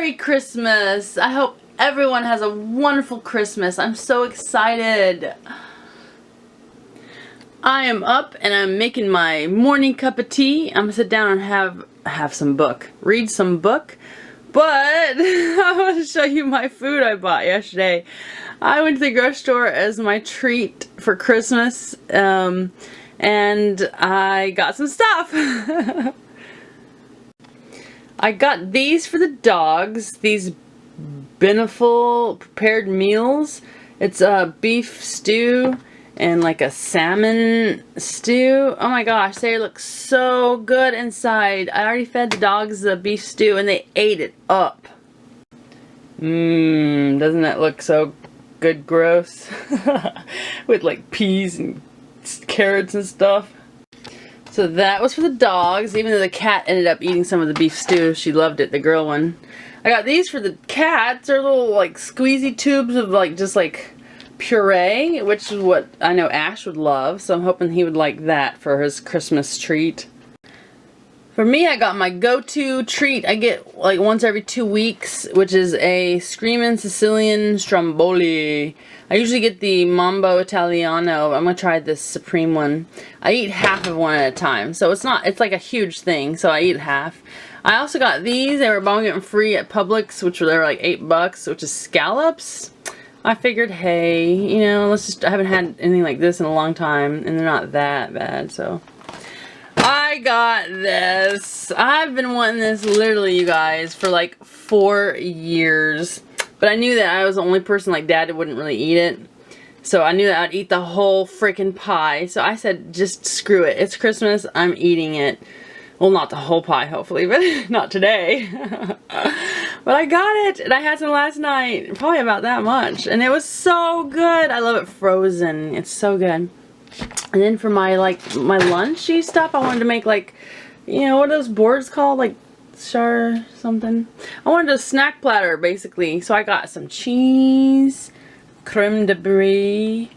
Merry Christmas! I hope everyone has a wonderful Christmas. I'm so excited. I am up and I'm making my morning cup of tea. I'm gonna sit down and have some book. Read some book. But I want to show you my food I bought yesterday. I went to the grocery store as my treat for Christmas. And I got some stuff. I got these for the dogs, these Beneful prepared meals. It's a beef stew and like a salmon stew. Oh my gosh, they look so good inside. I already fed the dogs the beef stew and they ate it up. Doesn't that look so good gross? With like peas and carrots and stuff. So that was for the dogs, even though the cat ended up eating some of the beef stew. She loved it, the girl one. I got these for the cats. They're little like squeezy tubes of like just like puree, which is what I know Ash would love. So I'm hoping he would like that for his Christmas treat. For me, I got my go-to treat I get like once every 2 weeks, which is a Screamin' Sicilian Stromboli. I usually get the Mambo Italiano. I'm gonna try this Supreme one. I eat half of one at a time, so it's like a huge thing, so I eat half. I also got these. They were buy one get them free at Publix, which were like $8, which is scallops. I figured, hey, you know, I haven't had anything like this in a long time, and they're not that bad, so. I got this. I've been wanting this literally, you guys, for like 4 years. But I knew that I was the only person like Dad that wouldn't really eat it. So I knew that I'd eat the whole freaking pie. So I said, just screw it. It's Christmas. I'm eating it. Well, not the whole pie, hopefully, but not today. But I got it, and I had some last night. Probably about that much. And it was so good. I love it frozen. It's so good. And then for my lunchy stuff, I wanted to make like, you know, what are those boards called? Like char something. I wanted a snack platter basically. So I got some cheese, creme de brie,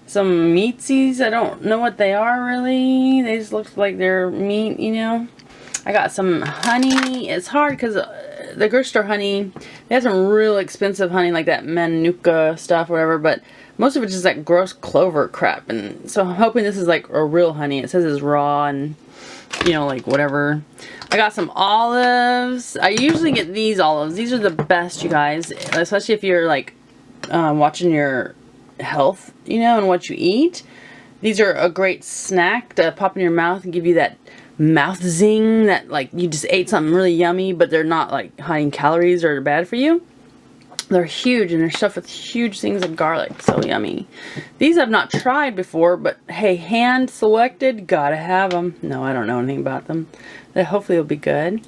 some meatsies. I don't know what they are really. They just look like they're meat, you know. I got some honey. It's hard because the grocery store honey, they have some real expensive honey like that Manuka stuff or whatever, but most of it is just like gross clover crap. And so I'm hoping this is like a real honey. It says it's raw and, you know, like whatever. I got some olives. I usually get these olives. These are the best, you guys, especially if you're like watching your health, you know, and what you eat. These are a great snack to pop in your mouth and give you that mouth zing that like you just ate something really yummy, but they're not like high in calories or bad for you. They're huge and they're stuffed with huge things of garlic. So yummy. These I've not tried before, but hey, hand selected, gotta have them. No, I don't know anything about them. They hopefully will be good.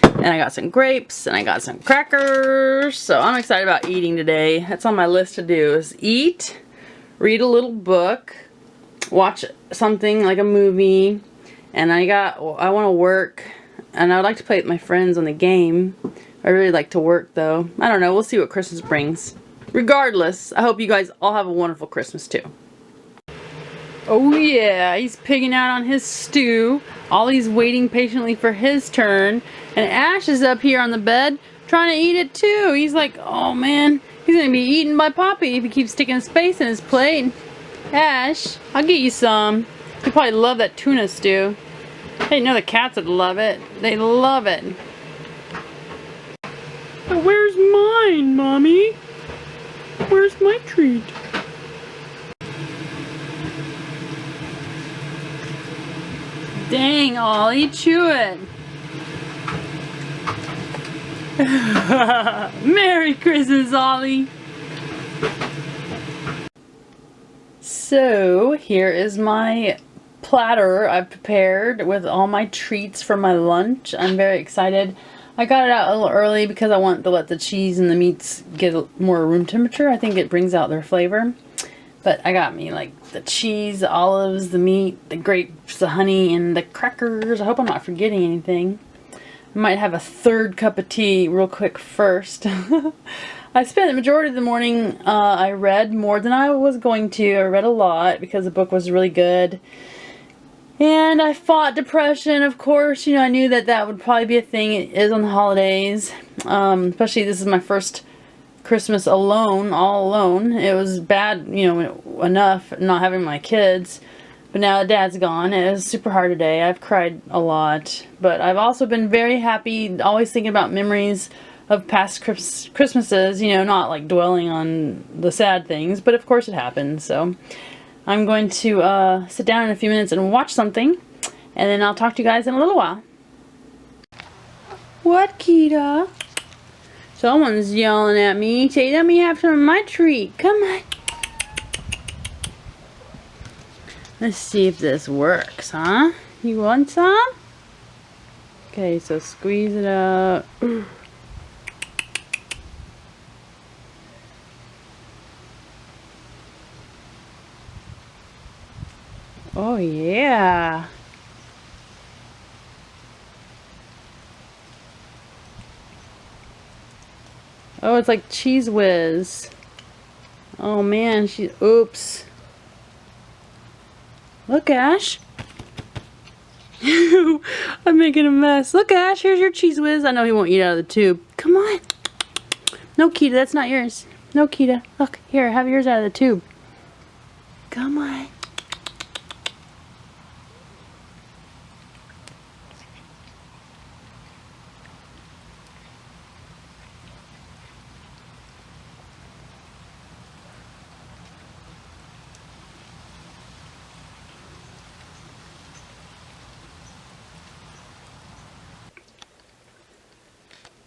And I got some grapes and I got some crackers. So I'm excited about eating today. That's on my list to do is eat, read a little book, watch something like a movie, and I want to work, and I would like to play with my friends on the game. I really like to work though. I don't know. We'll see what Christmas brings. Regardless, I hope you guys all have a wonderful Christmas too. Oh yeah, he's pigging out on his stew. Ollie's waiting patiently for his turn. And Ash is up here on the bed trying to eat it too. He's like, oh man, he's going to be eaten by Poppy if he keeps sticking his face in his plate. Ash, I'll get you some. You probably love that tuna stew. I didn't know the cats would love it. They love it. But where's mine, Mommy? Where's my treat? Dang, Ollie, chew it. Merry Christmas, Ollie. So, here is my platter I've prepared with all my treats for my lunch. I'm very excited. I got it out a little early because I want to let the cheese and the meats get more room temperature. I think it brings out their flavor. But I got me like the cheese, the olives, the meat, the grapes, the honey, and the crackers. I hope I'm not forgetting anything. I might have a third cup of tea real quick first. I spent the majority of the morning, I read more than I was going to. I read a lot because the book was really good. And I fought depression, of course. You know, I knew that that would probably be a thing. It is on the holidays. Especially this is my first Christmas alone, all alone. It was bad, you know, enough not having my kids. But now that Dad's gone, it was super hard today. I've cried a lot. But I've also been very happy, always thinking about memories of past Christmases, you know, not like dwelling on the sad things. But of course it happened, so I'm going to sit down in a few minutes and watch something. And then I'll talk to you guys in a little while. What, Kita? Someone's yelling at me. Say, let me have some of my treat. Come on. Let's see if this works, huh? You want some? Okay, so squeeze it out. Oh, yeah. Oh, it's like Cheese Whiz. Oh, man. Oops. Look, Ash. I'm making a mess. Look, Ash, here's your Cheese Whiz. I know he won't eat out of the tube. Come on. No, Kita, that's not yours. No, Kita. Look, here, have yours out of the tube. Come on.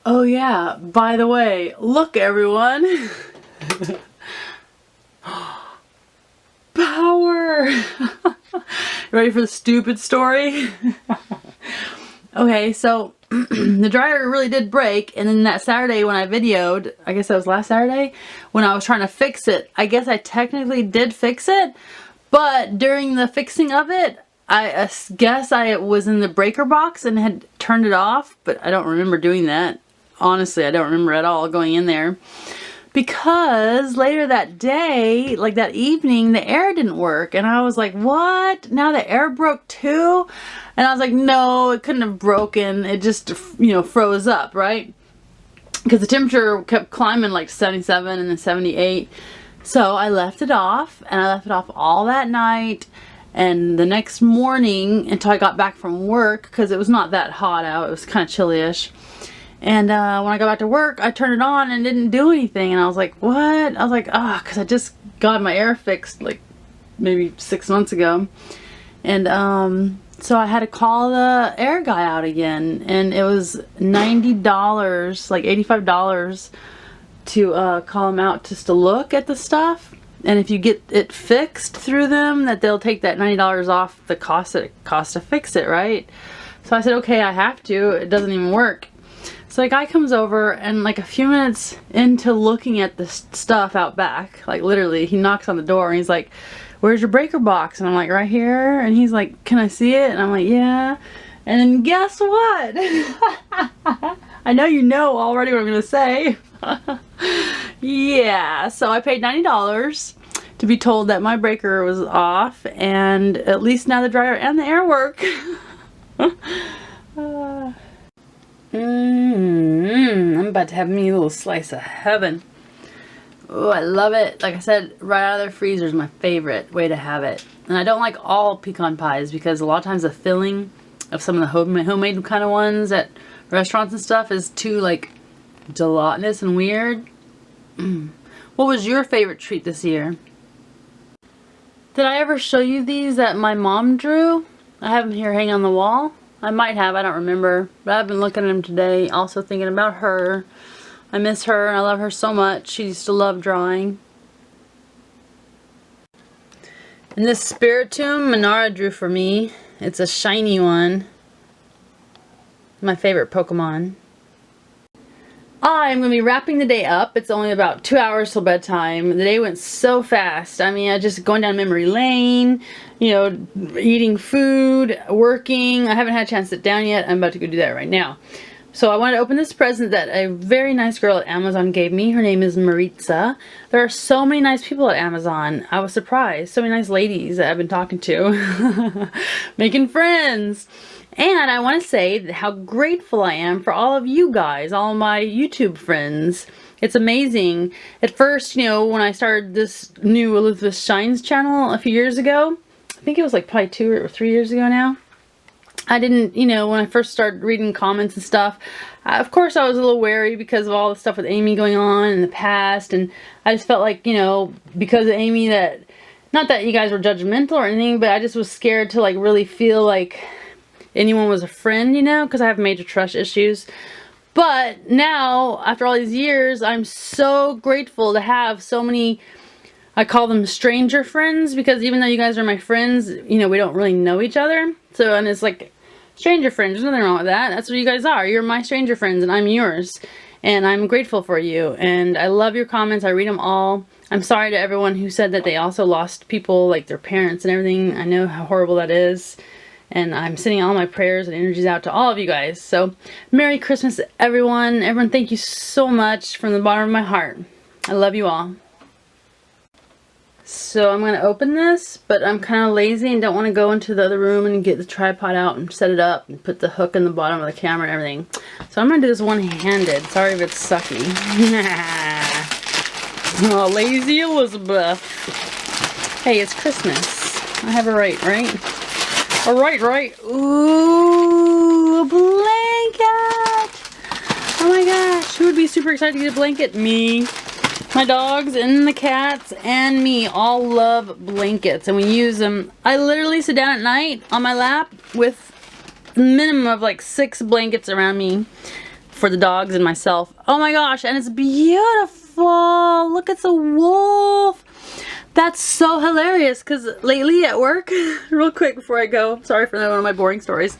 Oh yeah, by the way, look everyone. Power! Ready for the stupid story? Okay, so the dryer really did break, and then that Saturday when I videoed, I guess that was last Saturday, when I was trying to fix it, I guess I technically did fix it, but during the fixing of it, I guess I was in the breaker box and had turned it off, but I don't remember doing that. Honestly, I don't remember at all going in there. Because later that day, like that evening, the air didn't work. And I was like, what? Now the air broke too? And I was like, no, it couldn't have broken. It just, you know, froze up, right? Because the temperature kept climbing like 77 and then 78. So I left it off, and I left it off all that night. And the next morning, until I got back from work, because it was not that hot out. It was kind of chilly-ish. And when I got back to work, I turned it on and didn't do anything. And I was like, what? I was like, because I just got my air fixed like maybe 6 months ago. And so I had to call the air guy out again. And it was $90, like $85 to call him out just to look at the stuff. And if you get it fixed through them, that they'll take that $90 off the cost it costs to fix it, right? So I said, okay, I have to. It doesn't even work. So the guy comes over, and like a few minutes into looking at the stuff out back, like literally, he knocks on the door and he's like, where's your breaker box? And I'm like, right here. And he's like, can I see it? And I'm like, yeah. And then guess what? I know you know already what I'm going to say. Yeah, so I paid $90 to be told that my breaker was off, and at least now the dryer and the air work. I'm about to have me a little slice of heaven. Oh, I love it. Like I said, right out of the freezer is my favorite way to have it. And I don't like all pecan pies because a lot of times the filling of some of the homemade kind of ones at restaurants and stuff is too like gelatinous and weird. What was your favorite treat this year? Did I ever show you these that my mom drew? I have them here hanging on the wall. I might have, I don't remember. But I've been looking at them today, also thinking about her. I miss her and I love her so much. She used to love drawing. And this Spiritomb Minara drew for me. It's a shiny one. My favorite Pokemon. I'm going to be wrapping the day up. It's only about 2 hours till bedtime. The day went so fast. I mean, I just going down memory lane, you know, eating food, working. I haven't had a chance to sit down yet. I'm about to go do that right now. So I wanted to open this present that a very nice girl at Amazon gave me. Her name is Maritza. There are so many nice people at Amazon. I was surprised. So many nice ladies that I've been talking to. Making friends. And I want to say how grateful I am for all of you guys, all of my YouTube friends. It's amazing. At first, you know, when I started this new Elizabeth Shines channel a few years ago, I think it was like probably 2 or 3 years ago now. I didn't, you know, when I first started reading comments and stuff, of course I was a little wary because of all the stuff with Amy going on in the past, and I just felt like, you know, because of Amy that, not that you guys were judgmental or anything, but I just was scared to like really feel like anyone was a friend, you know, because I have major trust issues. But now, after all these years, I'm so grateful to have so many, I call them stranger friends, because even though you guys are my friends, you know, we don't really know each other. So, and it's like, stranger friends, there's nothing wrong with that. That's what you guys are. You're my stranger friends and I'm yours. And I'm grateful for you. And I love your comments. I read them all. I'm sorry to everyone who said that they also lost people, like their parents and everything. I know how horrible that is. And I'm sending all my prayers and energies out to all of you guys. So, Merry Christmas, everyone. Everyone, thank you so much from the bottom of my heart. I love you all. So I'm going to open this, but I'm kind of lazy and don't want to go into the other room and get the tripod out and set it up and put the hook in the bottom of the camera and everything. So I'm going to do this one-handed. Sorry if it's sucky. Oh, lazy Elizabeth. Hey, it's Christmas. I have a right? All right. Ooh, a blanket. Oh my gosh, who would be super excited to get a blanket? Me. My dogs and the cats and me all love blankets, and we use them. I literally sit down at night on my lap with a minimum of like 6 blankets around me for the dogs and myself. Oh my gosh, and it's beautiful. Look, it's a wolf. That's so hilarious, because lately at work, real quick before I go, sorry for one of my boring stories.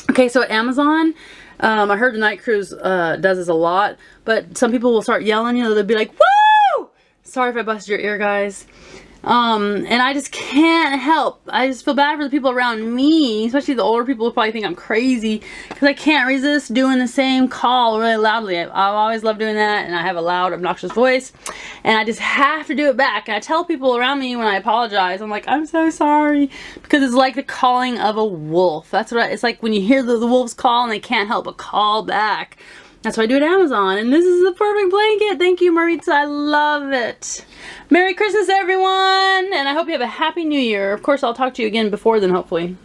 Okay, so at Amazon, I heard the Night Cruise does this a lot, but some people will start yelling, you know, they'll be like, woo! Sorry if I busted your ear, guys. And I just can't help. I just feel bad for the people around me, especially the older people who probably think I'm crazy, because I can't resist doing the same call really loudly. I've always loved doing that, and I have a loud, obnoxious voice, and I just have to do it back. And I tell people around me when I apologize, I'm like, I'm so sorry, because it's like the calling of a wolf. That's what it's like when you hear the wolves call and they can't help but call back. That's what I do at Amazon, and this is the perfect blanket. Thank you, Maritza. I love it. Merry Christmas, everyone, and I hope you have a Happy New Year. Of course, I'll talk to you again before then, hopefully.